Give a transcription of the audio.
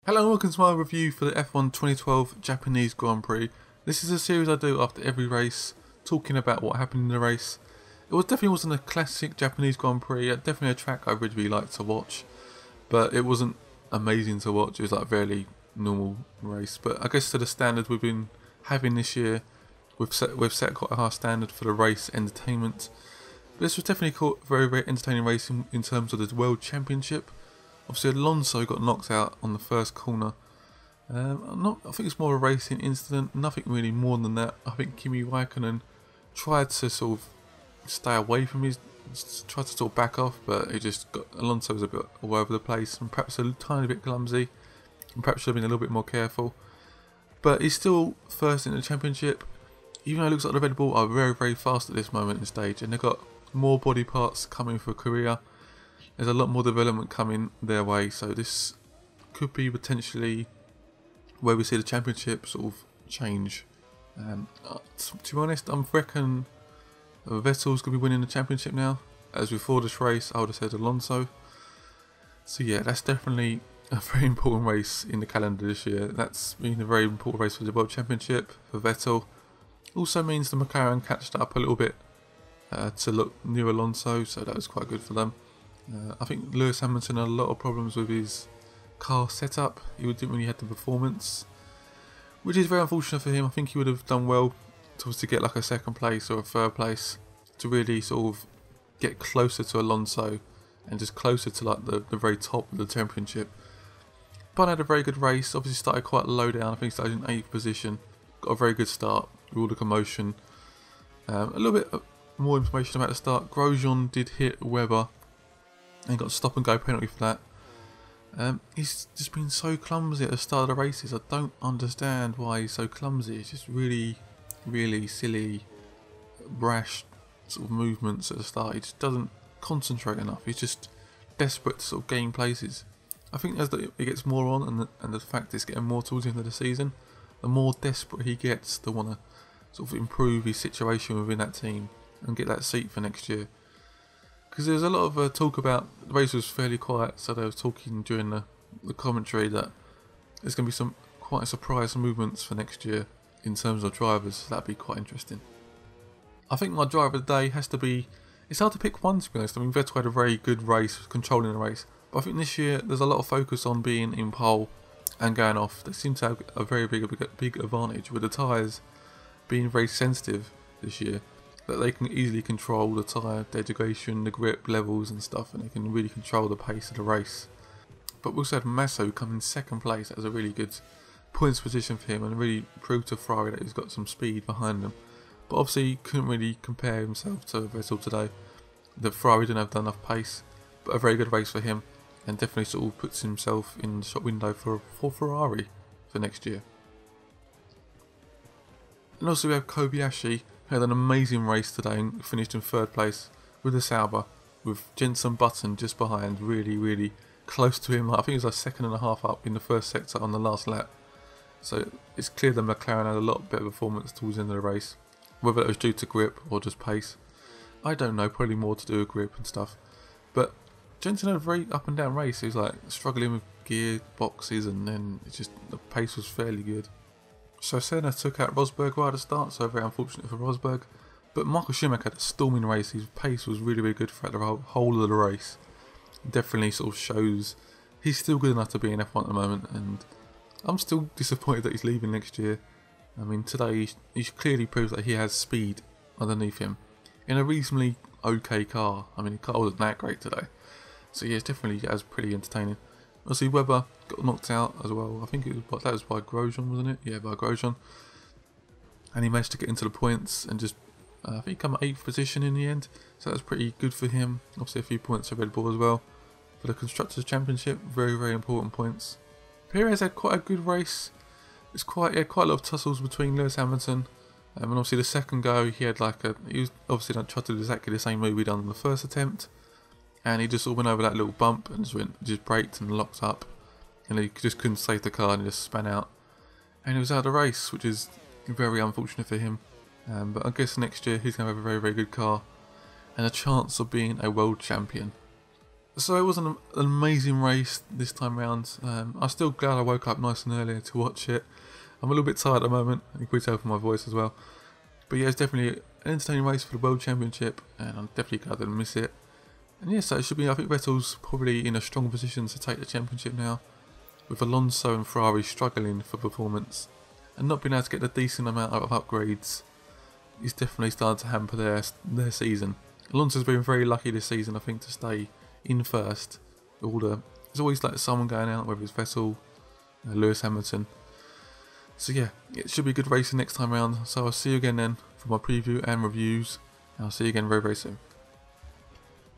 Hello and welcome to my review for the F1 2012 Japanese Grand Prix. This is a series I do after every race, talking about what happened in the race. Definitely wasn't a classic Japanese Grand Prix, definitely a track I really liked to watch, but it wasn't amazing to watch. It was like a very normal race, but I guess to the standard we've been having this year, we've set quite a high standard for the race entertainment. But this was definitely a very entertaining race in terms of the World Championship. Obviously Alonso got knocked out on the first corner. I think it's more a racing incident, nothing really more than that. I think Kimi Raikkonen tried to sort of stay away from tried to sort of back off, but Alonso was a bit all over the place and perhaps a tiny bit clumsy and perhaps should have been a little bit more careful. But he's still first in the championship, even though it looks like the Red Bull are very fast at this moment in stage, and they've got more body parts coming for Korea. There's a lot more development coming their way, so this could be potentially where we see the championship sort of change. To be honest, I reckon Vettel's going to be winning the championship now. As before this race, I would have said Alonso. So yeah, that's definitely a very important race in the calendar this year. That's been a very important race for the World Championship for Vettel. Also means the McLaren catched up a little bit to look near Alonso, so that was quite good for them. I think Lewis Hamilton had a lot of problems with his car setup. He didn't really have the performance, which is very unfortunate for him. I think he would have done well to get like a second place or a third place to really sort of get closer to Alonso and just closer to like the very top of the championship. But had a very good race. Obviously started quite low down. I think started in 8th position. Got a very good start with all the commotion. A little bit more information about the start. Grosjean did hit Webber and got a stop and go penalty for that. He's just been so clumsy at the start of the races. I don't understand why he's so clumsy. It's just really silly, brash sort of movements at the start. He just doesn't concentrate enough. He's just desperate to sort of gain places. I think as it gets more on and the fact it's getting more towards the end of the season, the more desperate he gets to want to sort of improve his situation within that team and get that seat for next year. Because there's a lot of talk about, the race was fairly quiet, so they were talking during the commentary that there's going to be some quite surprise movements for next year in terms of drivers, so that'd be quite interesting. I think my driver of the day has to be, it's hard to pick one to be honest. I mean, Vettel had a very good race, controlling the race, but I think this year there's a lot of focus on being in pole and going off. They seem to have a very big advantage with the tyres being very sensitive this year, that they can easily control the tyre degradation, the grip levels and stuff, and they can really control the pace of the race. But we also had Masso come in second place. That was a really good points position for him and really proved to Ferrari that he's got some speed behind him. But obviously he couldn't really compare himself to Vettel today. The Ferrari didn't have enough pace, but a very good race for him and definitely sort of puts himself in the shop window for Ferrari for next year. And also we have Kobayashi, who had an amazing race today and finished in 3rd place with the Sauber, with Jenson Button just behind, really close to him. I think it was like 2.5 up in the first sector on the last lap. So it's clear that McLaren had a lot better performance towards the end of the race. Whether that was due to grip or just pace, I don't know, probably more to do with grip and stuff. But Jenson had a very up and down race. He was like struggling with gear boxes, and then the pace was fairly good. So Senna took out Rosberg right at the start, so very unfortunate for Rosberg. But Michael Schumacher had a storming race. His pace was really good throughout the whole of the race. Definitely sort of shows he's still good enough to be in F1 at the moment, and I'm still disappointed that he's leaving next year. I mean, today he clearly proves that he has speed underneath him in a reasonably okay car. I mean, the car wasn't that great today, so yeah, it's definitely pretty entertaining. Obviously Webber got knocked out as well. I think that was by Grosjean, wasn't it? Yeah, by Grosjean. And he managed to get into the points and just, I think he came at 8th position in the end. So that was pretty good for him. Obviously a few points for Red Bull as well. For the Constructors' Championship, very important points. Perez had quite a good race. It's quite a lot of tussles between Lewis Hamilton. And obviously the second go, he was obviously tried to do exactly the same move he done on the first attempt. And he just sort of went over that little bump and just braked and locked up. And he just couldn't save the car and he just span out. And he was out of the race, which is very unfortunate for him. But I guess next year he's going to have a very good car and a chance of being a world champion. So it was an amazing race this time round. I'm still glad I woke up nice and early to watch it. I'm a little bit tired at the moment, you can tell from my voice as well. But yeah, it's definitely an entertaining race for the World Championship, and I'm definitely glad I didn't miss it. And yes, so it should be, I think Vettel's probably in a strong position to take the championship now, with Alonso and Ferrari struggling for performance, and not being able to get a decent amount of upgrades is definitely starting to hamper their season. Alonso's been very lucky this season, I think, to stay in first. There's always like someone going out, whether it's Vettel, Lewis Hamilton. So yeah, it should be good racing next time round. So I'll see you again then for my preview and reviews. And I'll see you again very, very soon.